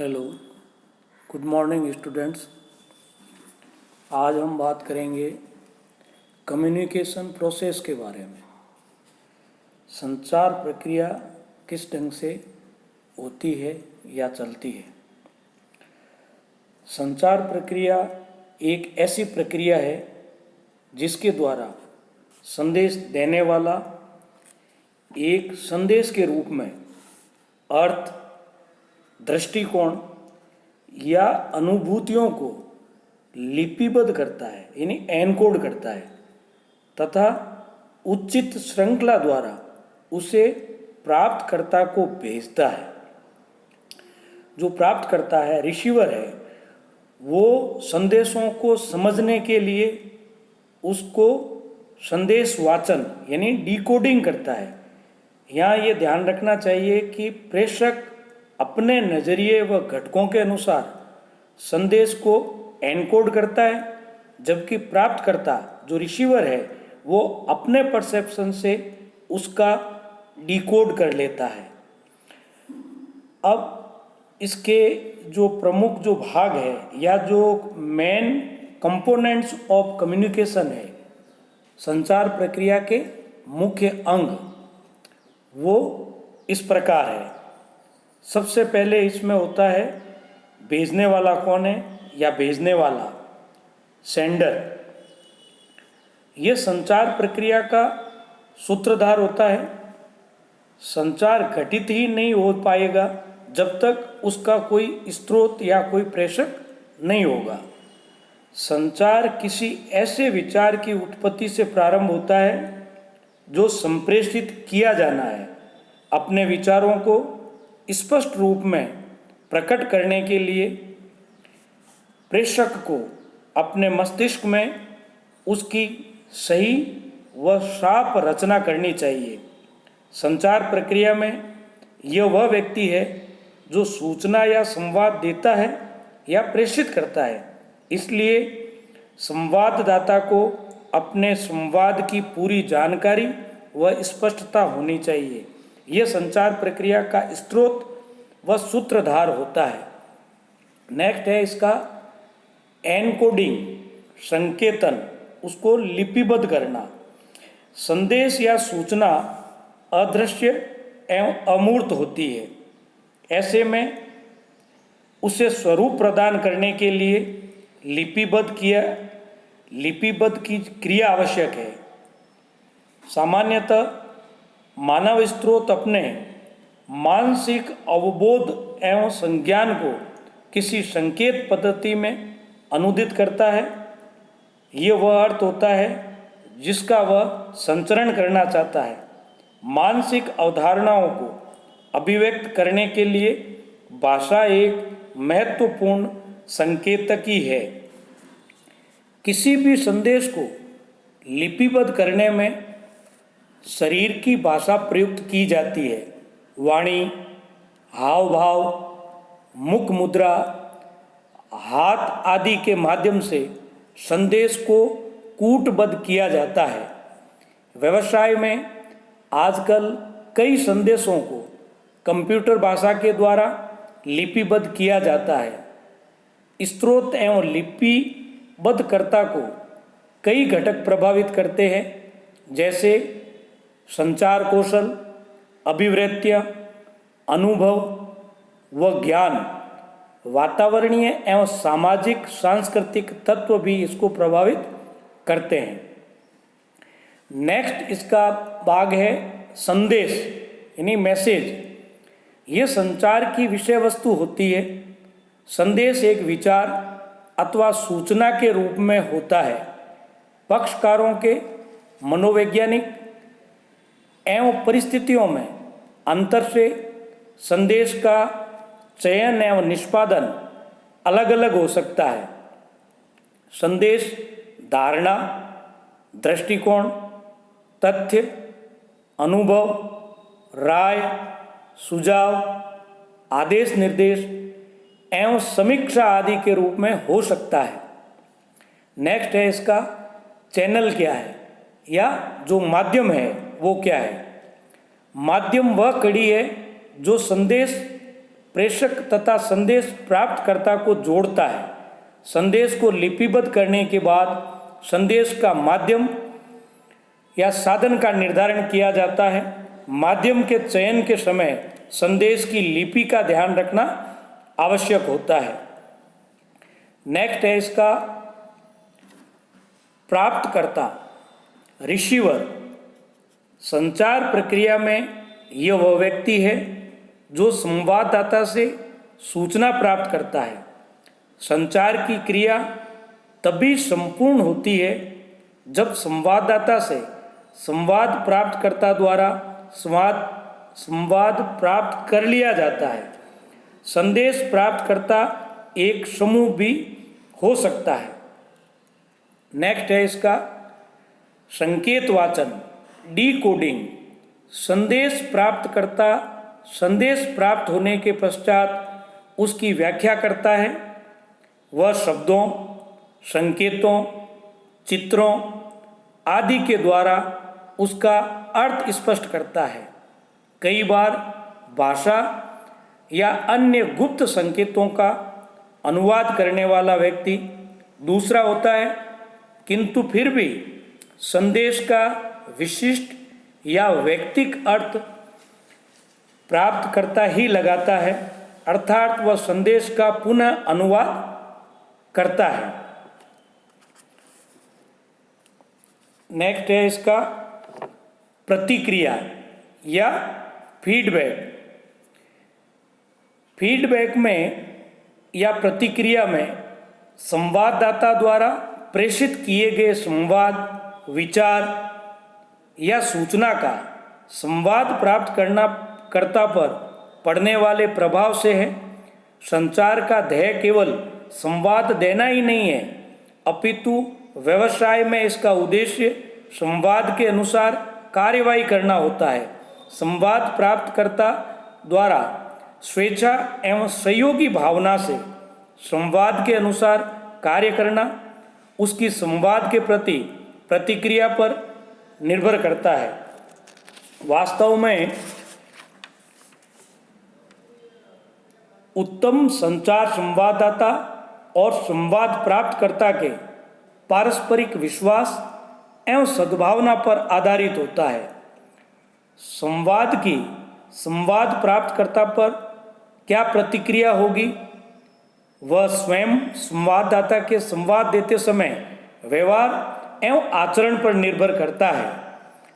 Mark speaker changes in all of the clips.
Speaker 1: Hello, good morning students. आज हम बात करेंगे कम्युनिकेशन प्रोसेस के बारे में। संचार प्रक्रिया किस ढंग से होती है या चलती है। संचार प्रक्रिया एक ऐसी प्रक्रिया है जिसके द्वारा संदेश देने वाला एक संदेश के रूप में अर्थ, दृष्टिकोण या अनुभूतियों को लिपिबद्ध करता है, यानी एनकोड करता है, तथा उचित श्रृंखला द्वारा उसे प्राप्तकर्ता को भेजता है। जो प्राप्तकर्ता है, रिसीवर है, वो संदेशों को समझने के लिए उसको संदेश वाचन यानी डिकोडिंग करता है। यहाँ ये ध्यान रखना चाहिए कि प्रेषक अपने नज़रिए व घटकों के अनुसार संदेश को एनकोड करता है, जबकि प्राप्तकर्ता जो रिसीवर है वो अपने परसेप्शन से उसका डिकोड कर लेता है। अब इसके जो प्रमुख जो भाग है या जो मेन कंपोनेंट्स ऑफ कम्युनिकेशन है, संचार प्रक्रिया के मुख्य अंग, वो इस प्रकार है। सबसे पहले इसमें होता है भेजने वाला कौन है या भेजने वाला सेंडर। यह संचार प्रक्रिया का सूत्रधार होता है। संचार घटित ही नहीं हो पाएगा जब तक उसका कोई स्रोत या कोई प्रेषक नहीं होगा। संचार किसी ऐसे विचार की उत्पत्ति से प्रारंभ होता है जो संप्रेषित किया जाना है। अपने विचारों को स्पष्ट रूप में प्रकट करने के लिए प्रेषक को अपने मस्तिष्क में उसकी सही व साफ रचना करनी चाहिए। संचार प्रक्रिया में यह वह व्यक्ति है जो सूचना या संवाद देता है या प्रेषित करता है, इसलिए संवाददाता को अपने संवाद की पूरी जानकारी व स्पष्टता होनी चाहिए। यह संचार प्रक्रिया का स्रोत व सूत्रधार होता है। नेक्स्ट है इसका एनकोडिंग, संकेतन, उसको लिपिबद्ध करना। संदेश या सूचना अदृश्य एवं अमूर्त होती है। ऐसे में उसे स्वरूप प्रदान करने के लिए लिपिबद्ध की क्रिया आवश्यक है। सामान्यतः मानव स्रोत अपने मानसिक अवबोध एवं संज्ञान को किसी संकेत पद्धति में अनुदित करता है। ये वह अर्थ होता है जिसका वह संचरण करना चाहता है। मानसिक अवधारणाओं को अभिव्यक्त करने के लिए भाषा एक महत्वपूर्ण संकेतकी है। किसी भी संदेश को लिपिबद्ध करने में शरीर की भाषा प्रयुक्त की जाती है। वाणी, हाव भाव, मुख मुद्रा, हाथ आदि के माध्यम से संदेश को कूटबद्ध किया जाता है। व्यवसाय में आजकल कई संदेशों को कंप्यूटर भाषा के द्वारा लिपिबद्ध किया जाता है। स्रोत एवं लिपिबद्धकर्ता को कई घटक प्रभावित करते हैं, जैसे संचार कौशल, अभिव्यक्तियाँ, अनुभव व ज्ञान। वातावरणीय एवं सामाजिक सांस्कृतिक तत्व भी इसको प्रभावित करते हैं। नेक्स्ट इसका भाग है संदेश यानी मैसेज। यह संचार की विषय वस्तु होती है। संदेश एक विचार अथवा सूचना के रूप में होता है। पक्षकारों के मनोवैज्ञानिक एवं परिस्थितियों में अंतर से संदेश का चयन एवं निष्पादन अलग अलग हो सकता है। संदेश धारणा, दृष्टिकोण, तथ्य, अनुभव, राय, सुझाव, आदेश निर्देश एवं समीक्षा आदि के रूप में हो सकता है। नेक्स्ट है इसका चैनल क्या है या जो माध्यम है वो क्या है। माध्यम वह कड़ी है जो संदेश प्रेषक तथा संदेश प्राप्तकर्ता को जोड़ता है। संदेश को लिपिबद्ध करने के बाद संदेश का माध्यम या साधन का निर्धारण किया जाता है। माध्यम के चयन के समय संदेश की लिपि का ध्यान रखना आवश्यक होता है। नेक्स्ट है इसका प्राप्तकर्ता, रिसीवर। संचार प्रक्रिया में यह वह व्यक्ति है जो संवाददाता से सूचना प्राप्त करता है। संचार की क्रिया तभी संपूर्ण होती है जब संवाददाता से संवाद प्राप्तकर्ता द्वारा संवाद प्राप्त कर लिया जाता है। संदेश प्राप्तकर्ता एक समूह भी हो सकता है। नेक्स्ट है इसका संकेत वाचन, डिकोडिंग। संदेश प्राप्तकर्ता संदेश प्राप्त होने के पश्चात उसकी व्याख्या करता है। वह शब्दों, संकेतों, चित्रों आदि के द्वारा उसका अर्थ स्पष्ट करता है। कई बार भाषा या अन्य गुप्त संकेतों का अनुवाद करने वाला व्यक्ति दूसरा होता है, किंतु फिर भी संदेश का विशिष्ट या वैयक्तिक अर्थ प्राप्त करता ही लगाता है, अर्थात वह संदेश का पुनः अनुवाद करता है। नेक्स्ट है इसका प्रतिक्रिया या फीडबैक। फीडबैक में या प्रतिक्रिया में संवाददाता द्वारा प्रेषित किए गए संवाद, विचार या सूचना का संवाद प्राप्त करता पर पड़ने वाले प्रभाव से है। संचार का ध्येय केवल संवाद देना ही नहीं है, अपितु व्यवसाय में इसका उद्देश्य संवाद के अनुसार कार्यवाही करना होता है। संवाद प्राप्तकर्ता द्वारा स्वेच्छा एवं सहयोगी भावना से संवाद के अनुसार कार्य करना उसकी संवाद के प्रति प्रतिक्रिया पर निर्भर करता है। वास्तव में उत्तम संचार संवाददाता और संवाद प्राप्तकर्ता के पारस्परिक विश्वास एवं सद्भावना पर आधारित होता है। संवाद प्राप्तकर्ता पर क्या प्रतिक्रिया होगी, वह स्वयं संवाददाता के संवाद देते समय व्यवहार एवं आचरण पर निर्भर करता है।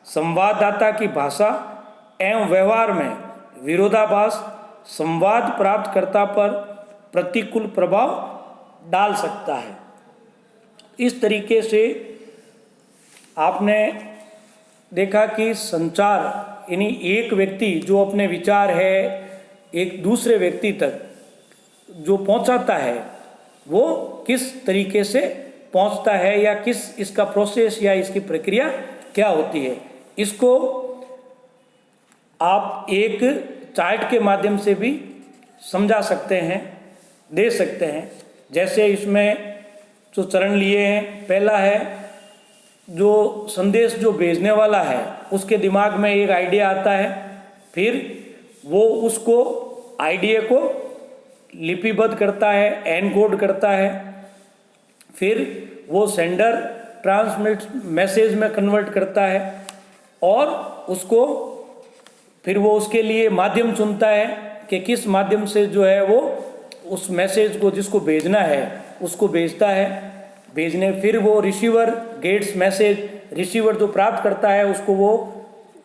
Speaker 1: संवाददाता की भाषा एवं व्यवहार में विरोधाभास संवाद प्राप्तकर्ता पर प्रतिकूल प्रभाव डाल सकता है। इस तरीके से आपने देखा कि संचार यानी एक व्यक्ति जो अपने विचार है एक दूसरे व्यक्ति तक जो पहुंचाता है वो किस तरीके से पहुंचता है या किस इसका प्रोसेस या इसकी प्रक्रिया क्या होती है, इसको आप एक चार्ट के माध्यम से भी समझा सकते हैं, दे सकते हैं। जैसे इसमें जो चरण लिए हैं, पहला है जो संदेश जो भेजने वाला है उसके दिमाग में एक आइडिया आता है, फिर वो उसको आइडिया को लिपिबद्ध करता है, एनकोड करता है, फिर वो सेंडर ट्रांसमिट मैसेज में कन्वर्ट करता है और उसको फिर वो उसके लिए माध्यम चुनता है कि किस माध्यम से जो है वो उस मैसेज को जिसको भेजना है उसको भेजता है। भेजने फिर वो रिसीवर गेट्स मैसेज, रिसीवर जो प्राप्त करता है उसको वो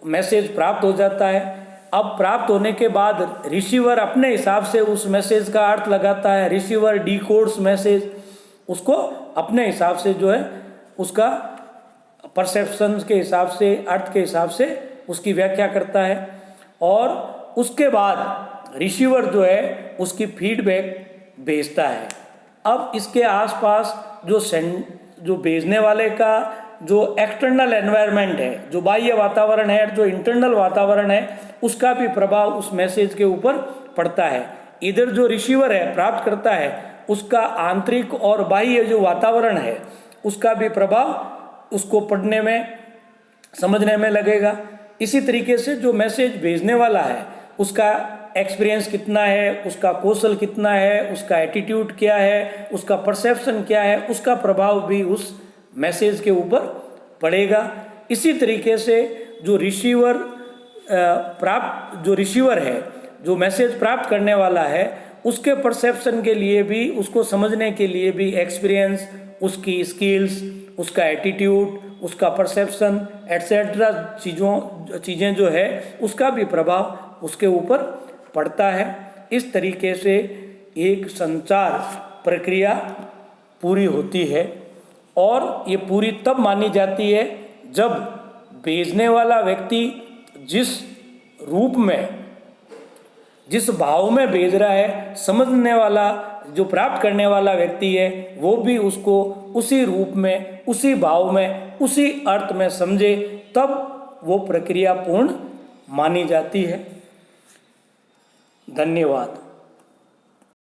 Speaker 1: मैसेज प्राप्त हो जाता है। अब प्राप्त होने के बाद रिसीवर अपने हिसाब से उस मैसेज का अर्थ लगाता है, रिसीवर डिकोड्स मैसेज, उसको अपने हिसाब से जो है उसका परसेप्शन के हिसाब से, अर्थ के हिसाब से उसकी व्याख्या करता है और उसके बाद रिसीवर जो है उसकी फीडबैक भेजता है। अब इसके आसपास जो भेजने वाले का जो एक्सटर्नल एनवायरनमेंट है, जो बाह्य वातावरण है, जो इंटरनल वातावरण है, उसका भी प्रभाव उस मैसेज के ऊपर पड़ता है। इधर जो रिसीवर है, प्राप्त करता है, उसका आंतरिक और बाह्य जो वातावरण है उसका भी प्रभाव उसको पढ़ने में, समझने में लगेगा। इसी तरीके से जो मैसेज भेजने वाला है उसका एक्सपीरियंस कितना है, उसका कौशल कितना है, उसका एटीट्यूड क्या है, उसका परसेप्शन क्या है, उसका प्रभाव भी उस मैसेज के ऊपर पड़ेगा। इसी तरीके से जो रिसीवर है, जो मैसेज प्राप्त करने वाला है, उसके परसेप्शन के लिए भी, उसको समझने के लिए भी एक्सपीरियंस, उसकी स्किल्स, उसका एटीट्यूड, उसका परसेप्शन एट्सेट्रा चीज़ें जो है उसका भी प्रभाव उसके ऊपर पड़ता है। इस तरीके से एक संचार प्रक्रिया पूरी होती है और ये पूरी तब मानी जाती है जब भेजने वाला व्यक्ति जिस रूप में, जिस भाव में भेज रहा है, समझने वाला जो प्राप्त करने वाला व्यक्ति है वो भी उसको उसी रूप में, उसी भाव में, उसी अर्थ में समझे, तब वो प्रक्रिया पूर्ण मानी जाती है। धन्यवाद।